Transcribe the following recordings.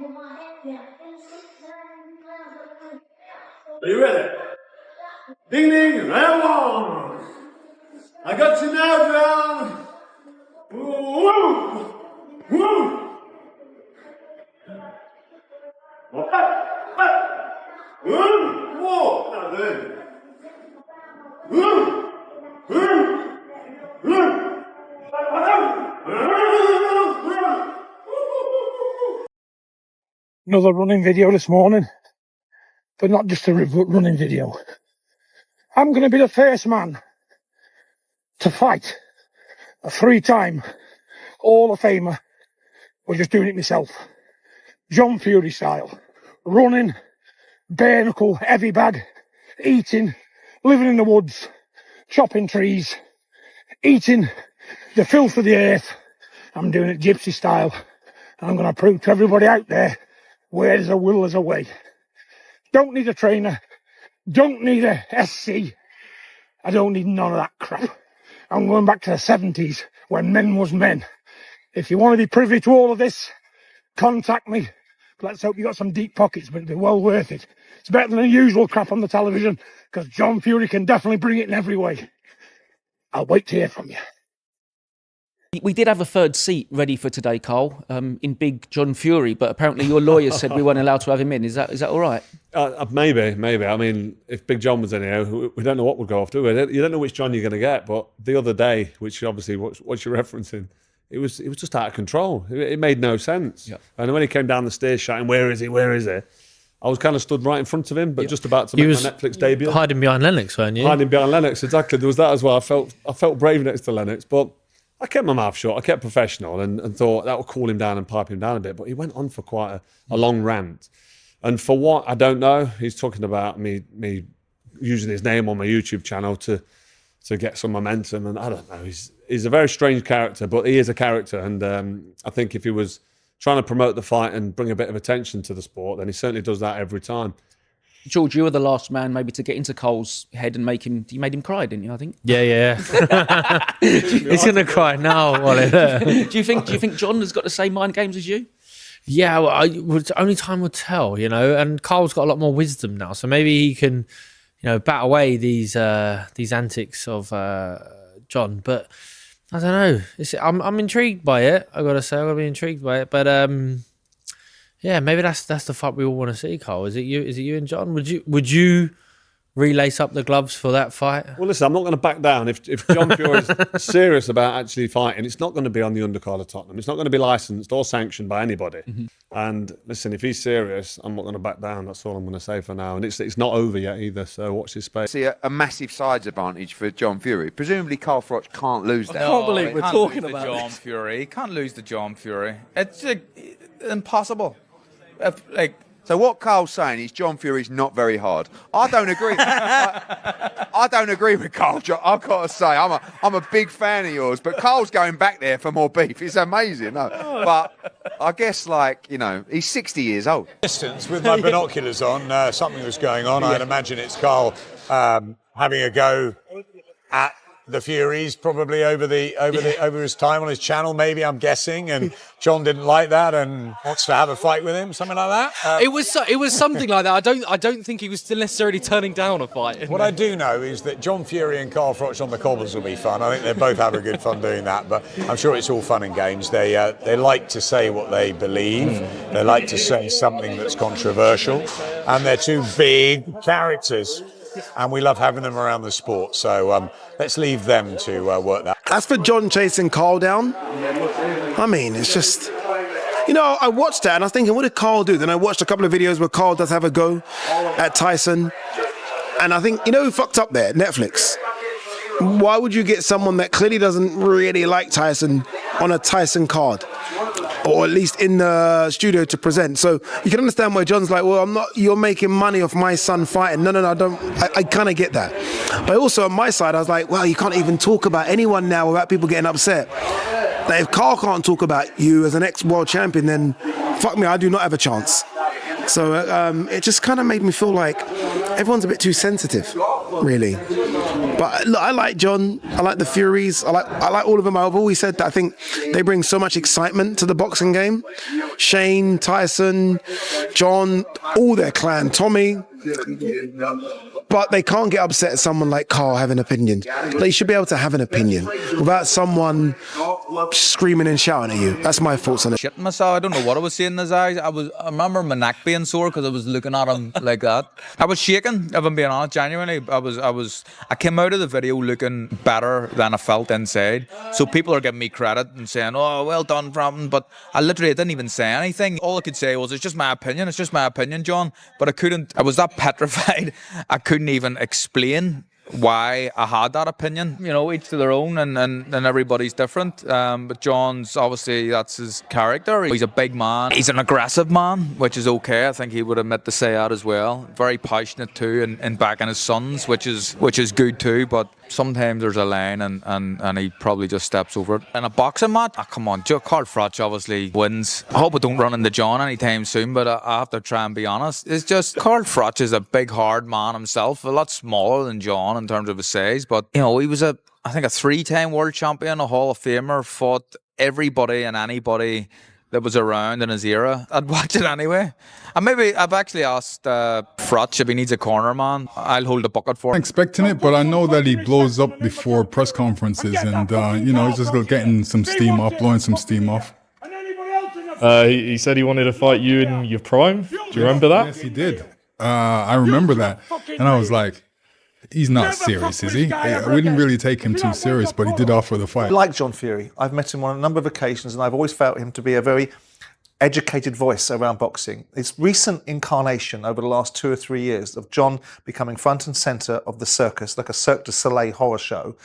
Are you ready? Ding ding, round one. I got you now, John. Woo! Woo! Whoa! Now then. Another running video this morning, but not just a running video. I'm going to be the first man to fight a 3-time Hall of Famer. We're just doing it myself. John Fury style. Running, bare knuckle, heavy bag, eating, living in the woods, chopping trees, eating the filth of the earth. I'm doing it gypsy style. And I'm going to prove to everybody out there, where there's a will, there's a way. Don't need a trainer. Don't need a SC. I don't need none of that crap. I'm going back to the 70s when men was men. If you want to be privy to all of this, contact me. Let's hope you got some deep pockets, but it'll be well worth it. It's better than the usual crap on the television, because John Fury can definitely bring it in every way. I'll wait to hear from you. We did have a third seat ready for today, Carl, in big John Fury, but apparently your lawyer said we weren't allowed to have him in. Is that all right? Maybe. I mean, if Big John was in here, we don't know what we'll go off to. You don't know which John you're going to get, but the other day, which obviously what you're referencing, it was just out of control. It made no sense. Yeah. And when he came down the stairs shouting, "Where is he? Where is he?" I was kind of stood right in front of him, but just about to make my Netflix debut. Hiding behind Lennox, weren't you? Hiding behind Lennox, exactly. There was that as well. I felt brave next to Lennox, but I kept my mouth shut. I kept professional and thought that would cool him down and pipe him down a bit. But he went on for quite a long rant. And for what, I don't know. He's talking about me using his name on my YouTube channel to get some momentum. And I don't know. He's a very strange character, but he is a character. And I think if he was trying to promote the fight and bring a bit of attention to the sport, then he certainly does that every time. George, you were the last man maybe to get into Cole's head and you made him cry, didn't you, I think? Yeah. He's going to cry now. Do you think John has got the same mind games as you? Yeah, well, only time will tell, and Carl's got a lot more wisdom now, so maybe he can, bat away these antics of John, but I don't know. I'm intrigued by it, I've got to say. I've been intrigued by it, but yeah, maybe that's the fight we all want to see, Carl. Is it you and John? Would you relace up the gloves for that fight? Well, listen, I'm not going to back down. If John Fury is serious about actually fighting, it's not going to be on the undercard of Tottenham. It's not going to be licensed or sanctioned by anybody. Mm-hmm. And listen, if he's serious, I'm not going to back down. That's all I'm going to say for now. And it's not over yet either, so watch his space. See a massive sides advantage for John Fury. Presumably Carl Froch can't lose that. I can't believe we're talking about John Fury. He can't lose to John Fury. It's impossible. So what Carl's saying is John Fury's not very hard. I don't agree. I don't agree with Carl. I've got to say, I'm a big fan of yours, but Carl's going back there for more beef. It's amazing. No, but I guess he's 60 years old. Distance with my binoculars on, something was going on. I'd imagine it's Carl having a go at the Furies, probably over his time on his channel, maybe, I'm guessing, and John didn't like that and wants to have a fight with him, something like that. It was something like that. I don't think he was still necessarily turning down a fight. What I do know is that John Fury and Carl Froch on the cobbles will be fun. I think they both have a good fun doing that, but I'm sure it's all fun and games. They like to say what they believe. They like to say something that's controversial, and they're two big characters. And we love having them around the sport, so let's leave them to work that. As for John chasing Carl down, I mean, it's just, I watched that and I was thinking, what did Carl do? Then I watched a couple of videos where Carl does have a go at Tyson, and I think, who fucked up there? Netflix. Why would you get someone that clearly doesn't really like Tyson on a Tyson card? Or at least in the studio to present. So you can understand why John's like, well, you're making money off my son fighting. No, I don't. I kind of get that. But also on my side, I was like, well, you can't even talk about anyone now without people getting upset. Like, if Carl can't talk about you as an ex-world champion, then fuck me, I do not have a chance. So it just kind of made me feel like everyone's a bit too sensitive, really. But look, I like John. I like the Furies. I like all of them. I've always said that I think they bring so much excitement to the boxing game. Shane, Tyson, John, all their clan, Tommy. But they can't get upset at someone like Carl having an opinion. They should be able to have an opinion without someone screaming and shouting at you. That's my thoughts on it. Shitting myself. I don't know what I was seeing in his eyes. I remember my neck being sore because I was looking at him like that. I was shaking, if I'm being honest, genuinely. I came out of the video looking better than I felt inside. So people are giving me credit and saying, oh, well done, Frampton. But I literally didn't even say anything. All I could say was, it's just my opinion. It's just my opinion, John. But I was that petrified. I couldn't even explain why I had that opinion. You know, each to their own, and everybody's different. But John's, obviously, that's his character. He's a big man. He's an aggressive man, which is okay. I think he would admit to say that as well. Very passionate too, and backing his sons, which is good too. But sometimes there's a line, and he probably just steps over it. In a boxing match, come on, Carl Froch obviously wins. I hope I don't run into John anytime soon, but I have to try and be honest. It's just Carl Froch is a big, hard man himself, a lot smaller than John in terms of his size. But, you know, he was I think a 3-time world champion, a Hall of Famer, fought everybody and anybody that was around in his era. I'd watch it anyway. And maybe I've actually asked Froch if he needs a corner man. I'll hold the bucket for him. I'm expecting it, but I know that he blows up before press conferences, and he's just getting some steam off, blowing some steam off. He said he wanted to fight you in your prime. Do you remember that? Yes, he did. I remember that, and I was like, he's not serious, is he? We didn't really take him too serious, but he did offer the fight. I like John Fury. I've met him on a number of occasions, and I've always felt him to be a very educated voice around boxing. Its recent incarnation over the last 2 or 3 years of John becoming front and centre of the circus, like a Cirque du Soleil horror show,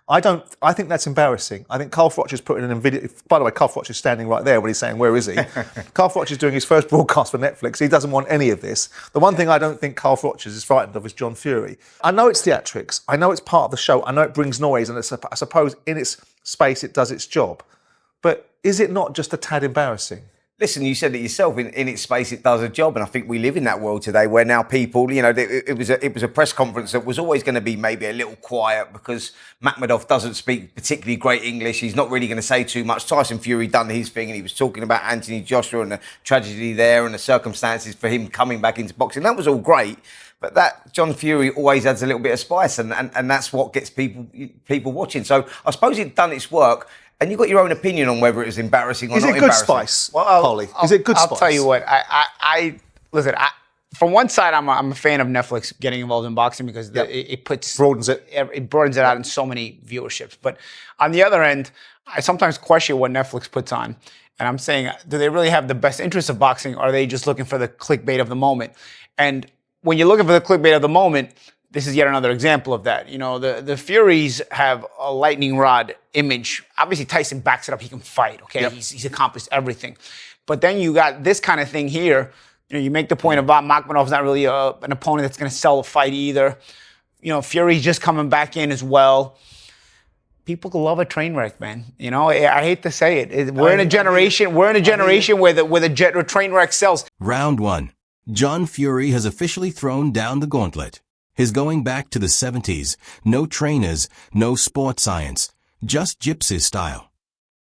I think that's embarrassing. I think Carl Froch is putting in a video. By the way, Carl Froch is standing right there when he's saying, where is he? Carl Froch is doing his first broadcast for Netflix. He doesn't want any of this. The one thing I don't think Carl Froch is frightened of is John Fury. I know it's theatrics. I know it's part of the show. I know it brings noise, and I suppose in its space it does its job. But is it not just a tad embarrassing? Listen, you said it yourself. In its space, it does a job, and I think we live in that world today where now people, it was a press conference that was always going to be maybe a little quiet because Makhmudov doesn't speak particularly great English. He's not really going to say too much. Tyson Fury done his thing, and he was talking about Anthony Joshua and the tragedy there and the circumstances for him coming back into boxing. That was all great. But that John Fury always adds a little bit of spice, and that's what gets people watching. So I suppose it's done its work. And you've got your own opinion on whether it was embarrassing or not embarrassing. Is it good spice, Polly? Is it good spice? I'll tell you what. Listen. From one side, I'm a fan of Netflix getting involved in boxing because it broadens it out in so many viewerships. But on the other end, I sometimes question what Netflix puts on. And I'm saying, do they really have the best interest of boxing, or are they just looking for the clickbait of the moment? And when you're looking for the clickbait of the moment, this is yet another example of that. You know, the Furies have a lightning rod image. Obviously, Tyson backs it up. He can fight, okay? Yep. He's accomplished everything. But then you got this kind of thing here. You know, you make the point about Makhmudov's not really an opponent that's going to sell a fight either. You know, Fury's just coming back in as well. People love a train wreck, man. You know, I hate to say it. We're in a generation where the train wreck sells. Round 1. John Fury has officially thrown down the gauntlet. His going back to the 70s, no trainers, no sport science, just gypsy style.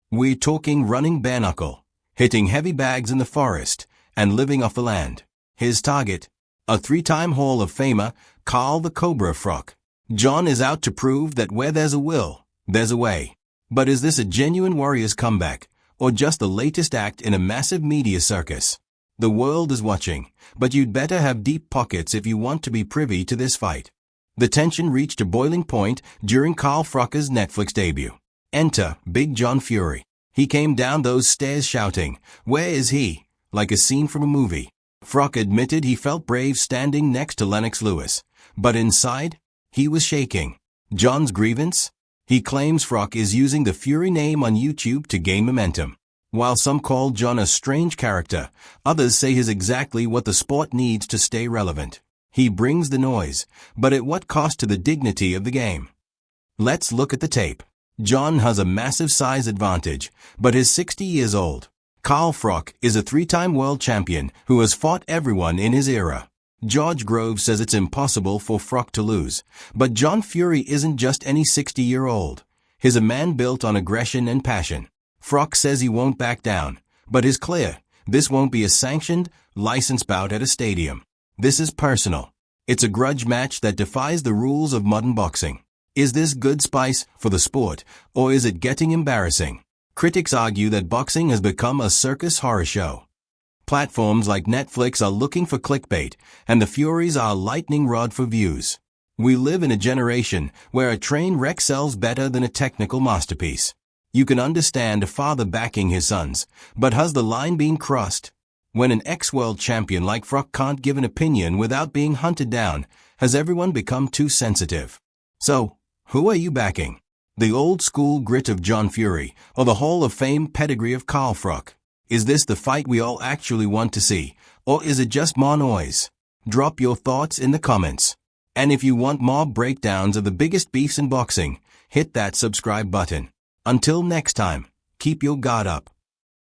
We're talking running bare knuckle, hitting heavy bags in the forest, and living off the land. His target, a 3-time Hall of Famer, Carl the Cobra Froch. John is out to prove that where there's a will, there's a way. But is this a genuine warrior's comeback, or just the latest act in a massive media circus? The world is watching, but you'd better have deep pockets if you want to be privy to this fight. The tension reached a boiling point during Carl Froch's Netflix debut. Enter Big John Fury. He came down those stairs shouting, "Where is he?" like a scene from a movie. Froch admitted he felt brave standing next to Lennox Lewis, but inside, he was shaking. John's grievance? He claims Froch is using the Fury name on YouTube to gain momentum. While some call John a strange character, others say he's exactly what the sport needs to stay relevant. He brings the noise, but at what cost to the dignity of the game? Let's look at the tape. John has a massive size advantage, but is 60 years old. Carl Froch is a 3-time world champion who has fought everyone in his era. George Grove says it's impossible for Froch to lose, but John Fury isn't just any 60-year-old. He's a man built on aggression and passion. Froch says he won't back down, but is clear, this won't be a sanctioned, licensed bout at a stadium. This is personal. It's a grudge match that defies the rules of modern boxing. Is this good spice for the sport, or is it getting embarrassing? Critics argue that boxing has become a circus horror show. Platforms like Netflix are looking for clickbait, and the Furies are a lightning rod for views. We live in a generation where a train wreck sells better than a technical masterpiece. You can understand a father backing his sons, but has the line been crossed? When an ex-world champion like Froch can't give an opinion without being hunted down, has everyone become too sensitive? So, who are you backing? The old-school grit of John Fury, or the Hall of Fame pedigree of Carl Froch? Is this the fight we all actually want to see, or is it just more noise? Drop your thoughts in the comments. And if you want more breakdowns of the biggest beefs in boxing, hit that subscribe button. Until next time, keep your guard up.